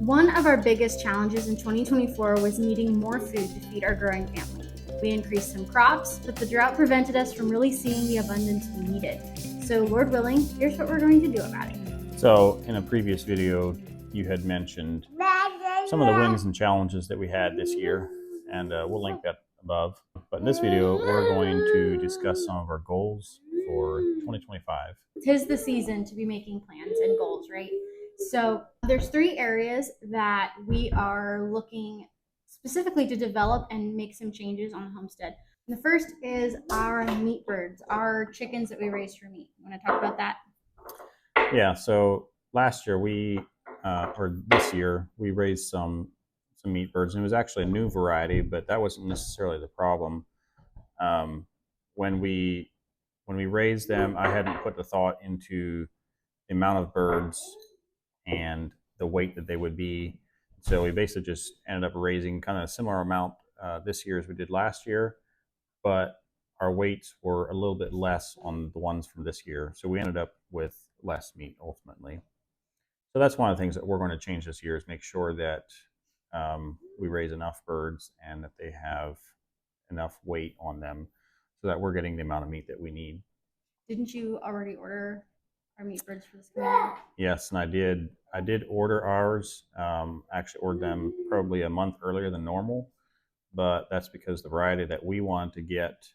One of our biggest challenges in 2024 was needing more food to feed our growing family. We increased some crops, but the drought prevented us from really seeing the abundance we needed. So, Lord willing, here's what we're going to do about it. So, in a previous video, you had mentioned some of the wins and challenges that we had this year, and we'll link that above. But in this video, we're going to discuss some of our goals for 2025. 'Tis the season to be making plans and goals, right? So there's 3 areas that we are looking specifically to develop and make some changes on the homestead. And the first is our meat birds, our chickens that we raise for meat. You want to talk about that? Yeah, so last year or this year, we raised some meat birds, and it was actually a new variety, but that wasn't necessarily the problem. When we raised them, I hadn't put the thought into the amount of birds and the weight that they would be. So we basically just ended up raising kind of a similar amount this year as we did last year, but our weights were a little bit less on the ones from this year. So we ended up with less meat ultimately. So that's one of the things that we're going to change this year is make sure that we raise enough birds and that they have enough weight on them so that we're getting the amount of meat that we need. Didn't you already order our meat birds for this community? Yes, and I did order ours. Actually ordered them probably a month earlier than normal, but that's because the variety that we wanted to get,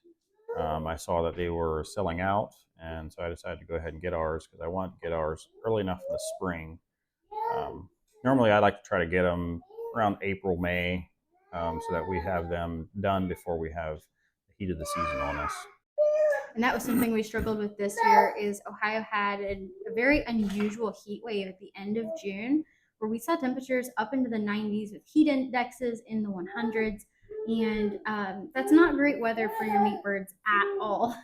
I saw that they were selling out, and so I decided to go ahead and get ours because I wanted to get ours early enough in the spring. Normally, I like to try to get them around April, May, so that we have them done before we have the heat of the season on us. And that was something we struggled with this year. Is Ohio had a very unusual heat wave at the end of June, where we saw temperatures up into the 90s with heat indexes in the 100s, and that's not great weather for your meat birds at all.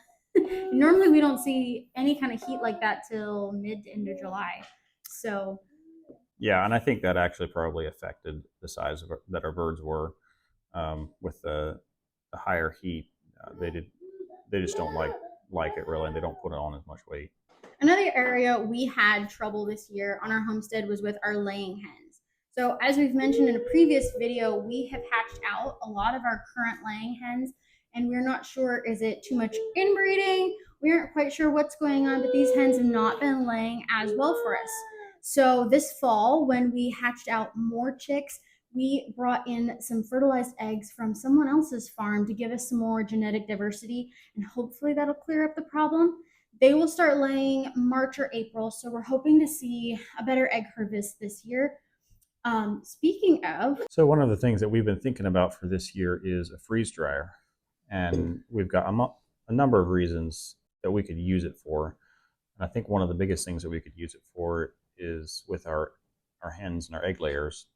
Normally, we don't see any kind of heat like that till mid to end of July. So yeah, and I think that actually probably affected the size that our birds were with the higher heat. They just don't like it really, and they don't put on as much weight. Another area we had trouble this year on our homestead was with our laying hens. So as we've mentioned in a previous video, we have hatched out a lot of our current laying hens, and we're not sure, is it too much inbreeding? We aren't quite sure what's going on, but these hens have not been laying as well for us. So this fall, when we hatched out more chicks, we brought in some fertilized eggs from someone else's farm to give us some more genetic diversity, and hopefully that'll clear up the problem. They will start laying March or April, so we're hoping to see a better egg harvest this year. Speaking of, so one of the things that we've been thinking about for this year is a freeze dryer, and we've got a number of reasons that we could use it for. And I think one of the biggest things that we could use it for is with our hens and our egg layers.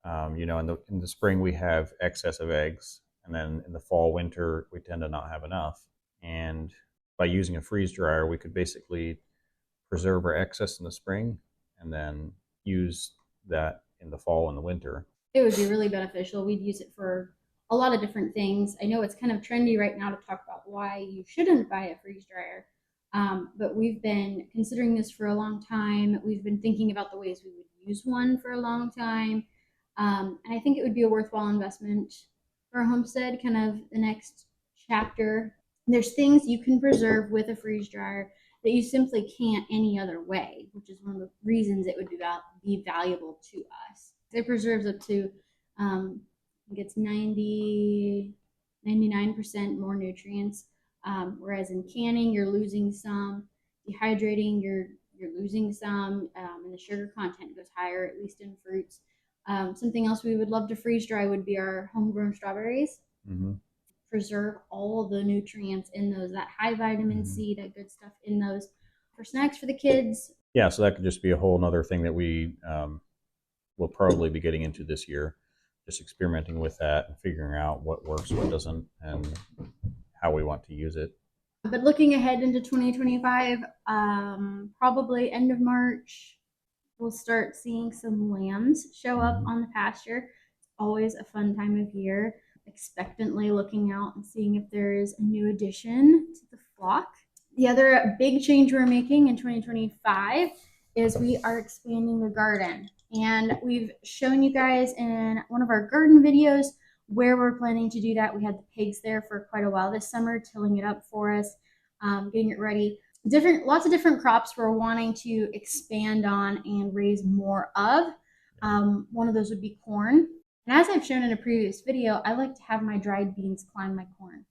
In the spring we have excess of eggs, and then in the fall, winter, we tend to not have enough. And by using a freeze dryer, we could basically preserve our excess in the spring and then use that in the fall and the winter. It would be really beneficial. We'd use it for a lot of different things. I know it's kind of trendy right now to talk about why you shouldn't buy a freeze dryer, but we've been considering this for a long time. We've been thinking about the ways we would use one for a long time, and I think it would be a worthwhile investment for a homestead, kind of the next chapter. There's things you can preserve with a freeze dryer that you simply can't any other way, which is one of the reasons it would be valuable to us. It preserves up to, I think it's 99% more nutrients, whereas in canning, you're losing some. Dehydrating, you're losing some, and the sugar content goes higher, at least in fruits. Something else we would love to freeze dry would be our homegrown strawberries. Mm-hmm. Preserve all the nutrients in those, that high vitamin C, that good stuff in those for snacks for the kids. Yeah, so that could just be a whole other thing that we will probably be getting into this year, just experimenting with that and figuring out what works, what doesn't, and how we want to use it. But looking ahead into 2025, probably end of March, we'll start seeing some lambs show up on the pasture. It's always a fun time of year, expectantly looking out and seeing if there is a new addition to the flock. The other big change we're making in 2025 is we are expanding the garden. And we've shown you guys in one of our garden videos where we're planning to do that. We had the pigs there for quite a while this summer, tilling it up for us, getting it ready. Lots of different crops we're wanting to expand on and raise more of. One of those would be corn. And as I've shown in a previous video, I like to have my dried beans climb my corn.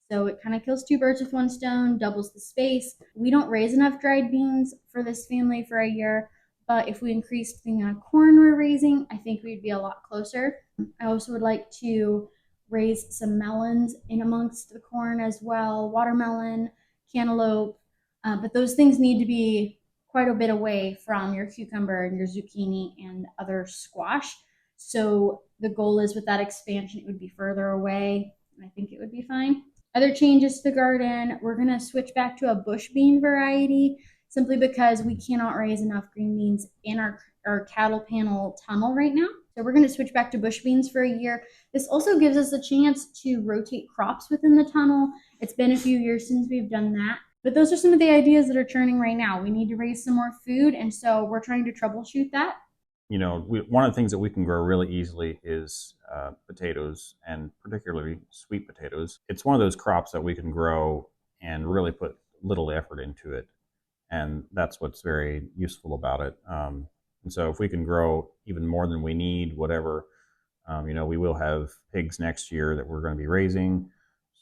So it kind of kills two birds with one stone, doubles the space. We don't raise enough dried beans for this family for a year, but if we increased the amount of corn we're raising, I think we'd be a lot closer. I also would like to raise some melons in amongst the corn as well, watermelon, cantaloupe, but those things need to be quite a bit away from your cucumber and your zucchini and other squash. So the goal is with that expansion, it would be further away, and I think it would be fine. Other changes to the garden, we're going to switch back to a bush bean variety simply because we cannot raise enough green beans in our cattle panel tunnel right now. So we're going to switch back to bush beans for a year. This also gives us a chance to rotate crops within the tunnel. It's been a few years since we've done that. But those are some of the ideas that are churning right now. We need to raise some more food, and so we're trying to troubleshoot that. You know, one of the things that we can grow really easily is potatoes, and particularly sweet potatoes. It's one of those crops that we can grow and really put little effort into it, and that's what's very useful about it. And so if we can grow even more than we need, whatever, you know, we will have pigs next year that we're going to be raising.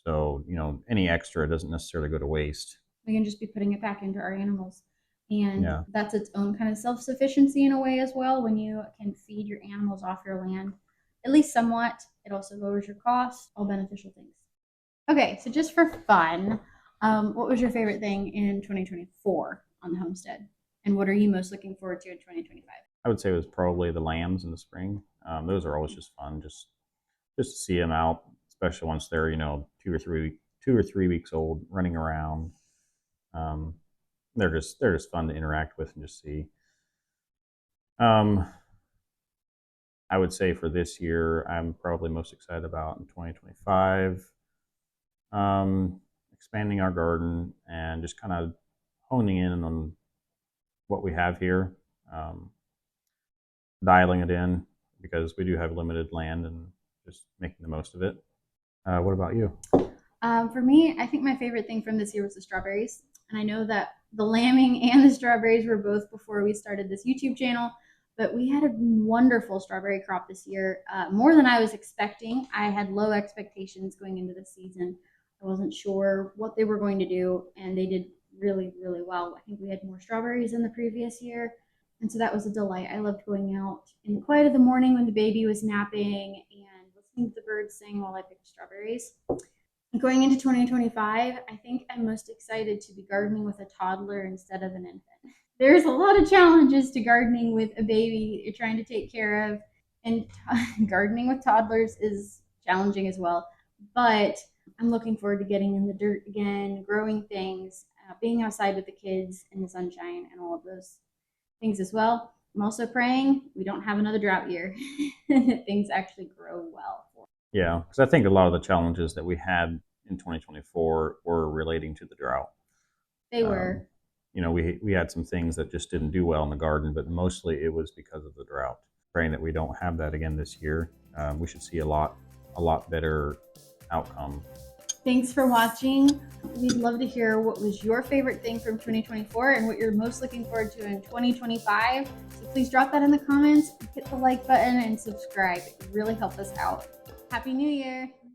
So, you know, any extra doesn't necessarily go to waste. We can just be putting it back into our animals. And Yeah. that's its own kind of self-sufficiency in a way as well. When you can feed your animals off your land, at least somewhat, it also lowers your costs, all beneficial things. Okay, so just for fun, what was your favorite thing in 2024 on the homestead? And what are you most looking forward to in 2025? I would say it was probably the lambs in the spring. Those are always just fun, just to see them out, especially once they're, you know, 2 or 3 weeks old, running around. They're just fun to interact with and just see. I would say for this year, I'm probably most excited about in 2025, expanding our garden and just kind of honing in on what we have here, dialing it in because we do have limited land and just making the most of it. What about you? For me, I think my favorite thing from this year was the strawberries. And I know that the lambing and the strawberries were both before we started this YouTube channel, but we had a wonderful strawberry crop this year, more than I was expecting. I had low expectations going into the season. I wasn't sure what they were going to do, and they did really, really well. I think we had more strawberries than the previous year, and so that was a delight. I loved going out in the quiet of the morning when the baby was napping and listening to the birds sing while I picked strawberries. Going into 2025, I think I'm most excited to be gardening with a toddler instead of an infant. There's a lot of challenges to gardening with a baby you're trying to take care of, and gardening with toddlers is challenging as well. But I'm looking forward to getting in the dirt again, growing things, being outside with the kids in the sunshine, and all of those things as well. I'm also praying we don't have another drought year, that things actually grow well. Yeah, because I think a lot of the challenges that we had in 2024 were relating to the drought. They were. You know, we had some things that just didn't do well in the garden, but mostly it was because of the drought. Praying that we don't have that again this year. We should see a lot better outcome. Thanks for watching. We'd love to hear what was your favorite thing from 2024 and what you're most looking forward to in 2025. So please drop that in the comments, hit the like button, and subscribe. It really helps us out. Happy New Year!